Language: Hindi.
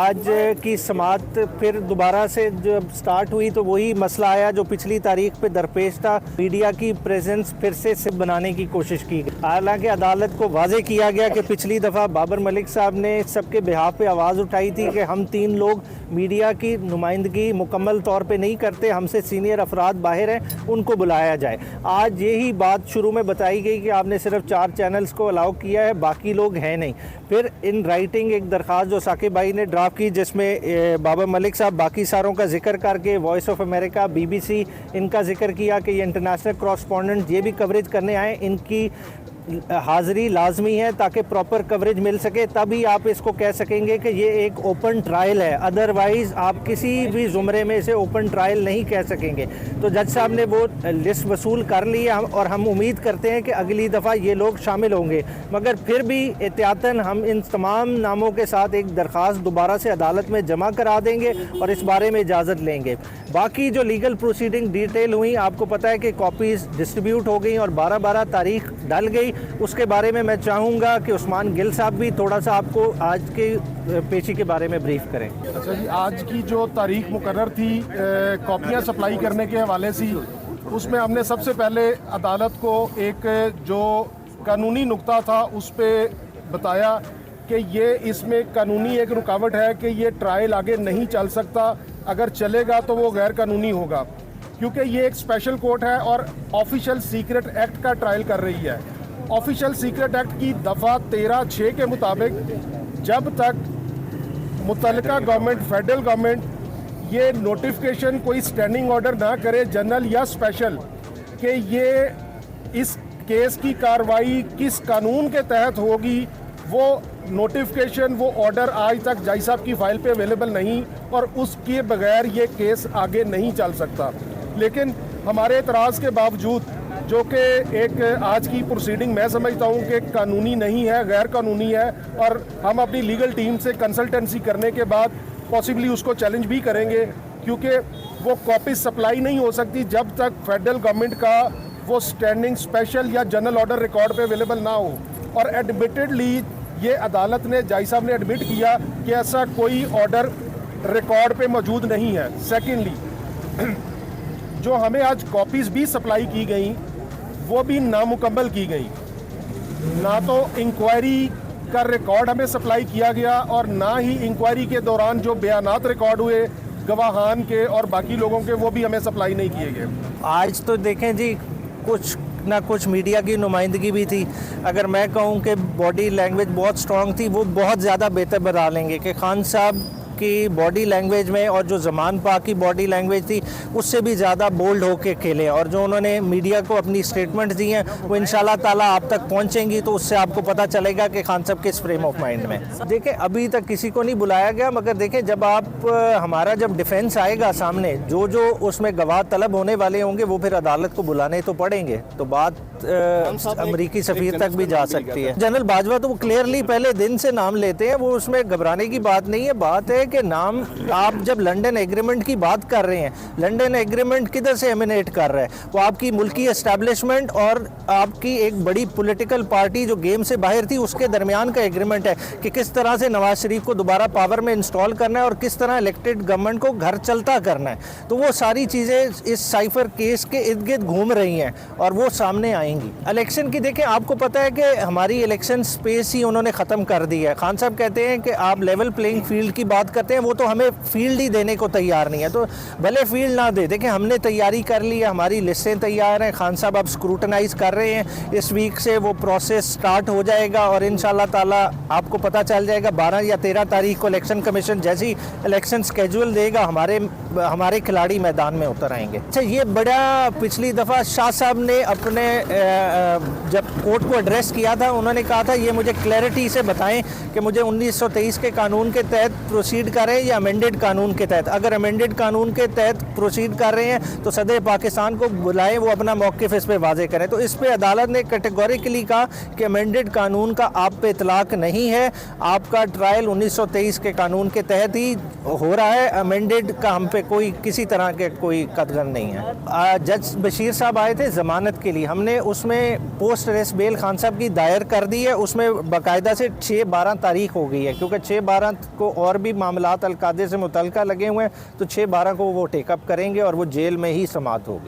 आज की समाअत फिर दोबारा से जब स्टार्ट हुई तो वही मसला आया जो पिछली तारीख पे दरपेश था। मीडिया की प्रेजेंस फिर से सिर्फ बनाने की कोशिश की गई। हालांकि अदालत को वाजे किया गया कि पिछली दफ़ा बाबर मलिक साहब ने सबके बिहाफ पे आवाज़ उठाई थी कि हम 3 लोग मीडिया की नुमाइंदगी मुकम्मल तौर पे नहीं करते, हमसे सीनियर अफराद बाहर हैं, उनको बुलाया जाए। आज यही बात शुरू में बताई गई कि आपने सिर्फ 4 चैनल्स को अलाउ किया है, बाकी लोग हैं नहीं। फिर इन राइटिंग एक दरख्वास्त जो साकिब भाई ने ड्राफ्ट की जिसमें बाबर मलिक साहब बाकी सारों का जिक्र करके वॉइस ऑफ अमेरिका, BBC इनका जिक्र किया कि ये इंटरनेशनल कॉरेस्पॉन्डेंट ये भी कवरेज करने आए, इनकी हाज़िरी लाजमी है ताकि प्रॉपर कवरेज मिल सके, तभी आप इसको कह सकेंगे कि ये एक ओपन ट्रायल है। अदरवाइज़ आप किसी भी ज़ुमरे में इसे ओपन ट्रायल नहीं कह सकेंगे। तो जज साहब ने वो लिस्ट वसूल कर ली है और हम उम्मीद करते हैं कि अगली दफ़ा ये लोग शामिल होंगे, मगर फिर भी एहतियातन हम इन तमाम नामों के साथ एक दरख्वास्त दोबारा से अदालत में जमा करा देंगे और इस बारे में इजाज़त लेंगे। बाकी जो लीगल प्रोसीडिंग डिटेल हुई, आपको पता है कि कॉपीज़ डिस्ट्रीब्यूट हो गई और 12-12 तारीख डल गई। उसके बारे में मैं चाहूँगा कि उस्मान गिल साहब भी थोड़ा सा आपको आज के पेशी के बारे में ब्रीफ करें। अच्छा जी, आज की जो तारीख मुकर्रर थी कॉपियाँ सप्लाई करने के हवाले से, उसमें हमने सबसे पहले अदालत को एक जो कानूनी नुक्ता था उस पर बताया कि ये इसमें कानूनी एक रुकावट है कि ये ट्रायल आगे नहीं चल सकता, अगर चलेगा तो वो गैर कानूनी होगा, क्योंकि ये एक स्पेशल कोर्ट है और ऑफिशियल सीक्रेट एक्ट का ट्रायल कर रही है। ऑफिशियल सीक्रेट एक्ट की दफ़ा 13(6) के मुताबिक जब तक मुतल्लिका गवर्नमेंट, फेडरल गवर्नमेंट ये नोटिफिकेशन कोई स्टैंडिंग ऑर्डर ना करे, जनरल या स्पेशल, कि ये इस केस की कार्रवाई किस कानून के तहत होगी, वो नोटिफिकेशन, वो ऑर्डर आज तक जज साहब की फ़ाइल पे अवेलेबल नहीं और उसके बगैर ये केस आगे नहीं चल सकता। लेकिन हमारे एतराज़ के बावजूद, जो कि एक आज की प्रोसीडिंग मैं समझता हूँ कि कानूनी नहीं है, गैर कानूनी है, और हम अपनी लीगल टीम से कंसल्टेंसी करने के बाद पॉसिबली उसको चैलेंज भी करेंगे, क्योंकि वो कॉपी सप्लाई नहीं हो सकती जब तक फेडरल गवर्नमेंट का वो स्टैंडिंग स्पेशल या जनरल ऑर्डर रिकॉर्ड पे अवेलेबल ना हो। और एडमिटेडली ये अदालत ने, जज साहब ने एडमिट किया कि ऐसा कोई ऑर्डर रिकॉर्ड पे मौजूद नहीं है। सेकेंडली, जो हमें आज कॉपीज़ भी सप्लाई की गई वो भी नामुकम्मल की गई, ना तो इंक्वायरी का रिकॉर्ड हमें सप्लाई किया गया और ना ही इंक्वायरी के दौरान जो बयानात रिकॉर्ड हुए गवाहान के और बाकी लोगों के, वो भी हमें सप्लाई नहीं किए गए। आज तो देखें जी, कुछ ना कुछ मीडिया की नुमाइंदगी भी थी। अगर मैं कहूँ कि बॉडी लैंग्वेज बहुत स्ट्रॉन्ग थी, वो बहुत ज़्यादा बेहतर बता लेंगे कि खान साहब की बॉडी लैंग्वेज में और जो ज़मान पाक की बॉडी लैंग्वेज थी उससे भी ज़्यादा बोल्ड होके खेले, और जो उन्होंने मीडिया को अपनी स्टेटमेंट दी हैं वो इंशाल्लाह ताला आप तक पहुंचेंगी, तो उससे आपको पता चलेगा कि खान साहब किस फ्रेम ऑफ माइंड में। देखें, अभी तक किसी को नहीं बुलाया गया, मगर देखें जब आप हमारा जब डिफेंस आएगा सामने, जो जो उसमें गवाह तलब होने वाले होंगे वो फिर अदालत को बुलाने तो पड़ेंगे, तो बात अमरीकी सफ़ीर तक भी जा सकती है। जनरल बाजवा तो वो क्लियरली पहले दिन से नाम लेते हैं, वो उसमें घबराने की बात नहीं है। बात है कि नाम, आप जब लंदन एग्रीमेंट की बात कर रहे हैं, लंदन एग्रीमेंट किधर से एमिनेट कर रहा है? वो आपकी मुल्की एस्टैब्लिशमेंट और आपकी एक बड़ी पॉलिटिकल पार्टी जो गेम से बाहर थी उसके दरमियान का एग्रीमेंट है कि किस तरह से नवाज शरीफ को दोबारा पावर में इंस्टॉल करना है और किस तरह इलेक्टेड गवर्नमेंट को घर चलता करना है। तो वो सारी चीज़ें इस साइफर केस के इर्द गिर्द घूम रही हैं और वो सामने आएंगी। इलेक्शन की देखें, आपको पता है कि हमारी इलेक्शन स्पेस ही उन्होंने ख़त्म कर दी है। खान साहब कहते हैं कि आप लेवल प्लेइंग फील्ड की बात करते हैं, वो तो हमें फील्ड ही देने को तैयार नहीं है, तो भले फील्ड ना दे। देखें, हमने तैयारी कर ली है, हमारी लिस्टें तैयार हैं, खान साहब अब स्क्रूटनाइज कर रहे हैं, इस वीक से वो प्रोसेस स्टार्ट हो जाएगा और इंशाल्लाह ताला आपको पता चल जाएगा 12 या 13 तारीख को इलेक्शन कमीशन जैसी इलेक्शन स्केड्यूल देगा, हमारे खिलाड़ी मैदान में उतर आएंगे। अच्छा, ये बड़ा पिछली दफ़ा शाह साहब ने अपने जब कोर्ट को एड्रेस किया था, उन्होंने कहा था ये मुझे क्लैरिटी से बताएं कि मुझे 1923 के कानून के तहत प्रोसीड करें या अमेंडेड कानून के तहत। अगर अमेंडेड कानून के तहत प्रोसीड कर रहे हैं तो सदर पाकिस्तान को बुलाएं, वो अपना मौक़िफ़ इस पर वाज़े करें। तो इस पर अदालत ने कैटेगोरिकली कहा कि अमेंडेड कानून का आप पे इतलाक़ नहीं है, आपका ट्रायल 1923 के कानून के तहत ही हो रहा है, अमेंडेड का हम पे कोई किसी तरह के कोई कदगन नहीं है। जज बशीर साहब आए थे ज़मानत के लिए, हमने उसमें पोस्ट अरेस्ट बेल खान साहब की दायर कर दी है, उसमें बाकायदा से 6-12 तारीख हो गई है, क्योंकि 6-12 को और भी मामले मामलात अलकायदे से मुतल्लिका लगे हुए हैं, तो 6/12 को वो टेकअप करेंगे और वो जेल में ही समाअत होगी।